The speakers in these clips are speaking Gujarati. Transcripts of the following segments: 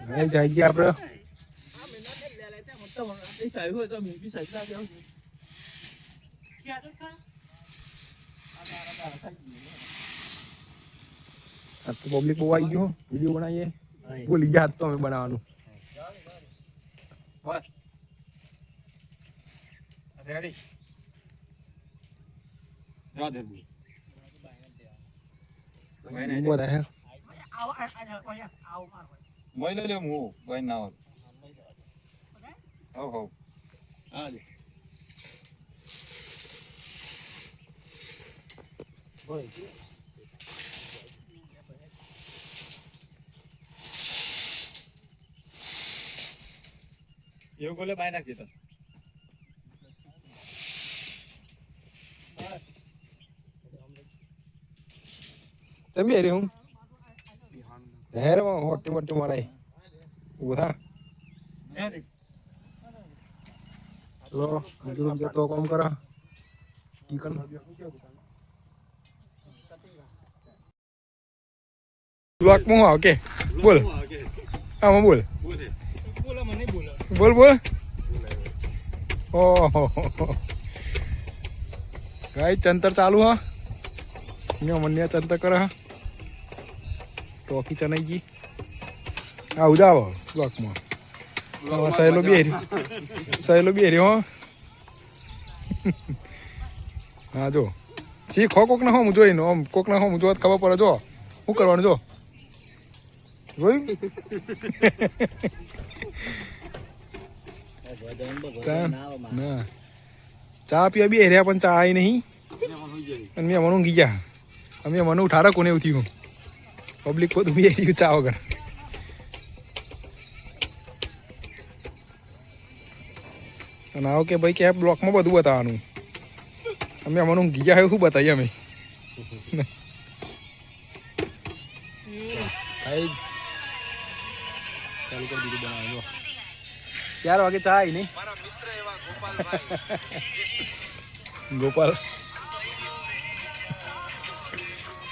નહીં જાય ગયા આપણે પબ્લિક બહુ આવી ગયો વિડીયો બનાવીએ બોલી ગયા તો અમે બનાવવાનું બધા હે મહિનો લે હું ભાઈ ના હો હો હા જી એવું બોલે બાય નાખી તો તમે રે હું હેર હોટી મોટી મારાય ઉધા લો મજૂર કે તો કામ કરા કી કર બ્લોક મો ઓકે બોલ હા બોલ બોલ મને બોલ બોલ બોલ ઓહો ગાય ચંતર ચાલુ હા ન્યો મન્યા ચંતર કરે હા ટોકી ચનાઈજી આવું જાવ બ્લોકમાં સહેલો બેરી હો હા જો શીખો કોક ના હોમ જોઈને આમ કોક ના હોમ જોત ખબર પડે જો શું કરવાનું જો જોયું ના ચા પીવા બી રહ્યા પણ ચા આવી નહીં અને મેં મને ઊંઘી ગયા અમે મને ઉઠાડા કોને એવું થયું પબ્લિક બધું બી રહ્યું ચા વગર અને આવો કે ભાઈ કે બ્લોકમાં બધું બતાવવાનું અમે મને ઊંઘી ગયા શું બતાવીએ અમે ચાલુ કરી દીધું બનાવવાનું 4 વાગે ચા આવી નહીં ગોપાલ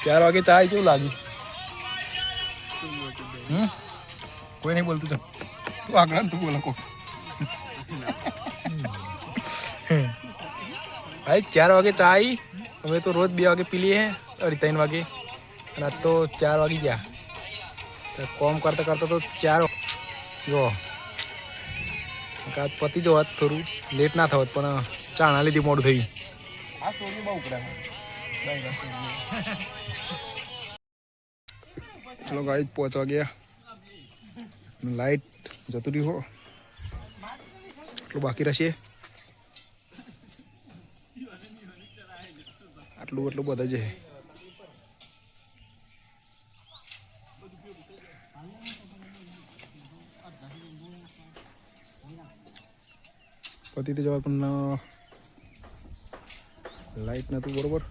4 વાગે ચા આવી કેવું લાગ્યું કોઈ નહીં બોલતું ચાલ તું આગળ તું બોલો કોક ભાઈ 4 વાગે ચા આવી અમે તો રોજ 2 વાગે પી લઈએ 3 વાગે અને આજ તો 4 વાગી ગયા કોમ કરતા કરતા તો 4 જો આજ પતિ જો હોત થોડું લેટ ના થવત પણ ચા ના લીધી મોડું થયું ચલો ગાઈસ પહોંચવા ગયા લાઈટ જતું રહ્યું હો એટલું બાકી રહેશે આટલું એટલું બધા છે પતિ તો જવા પણ લાઈટ નતું બરોબર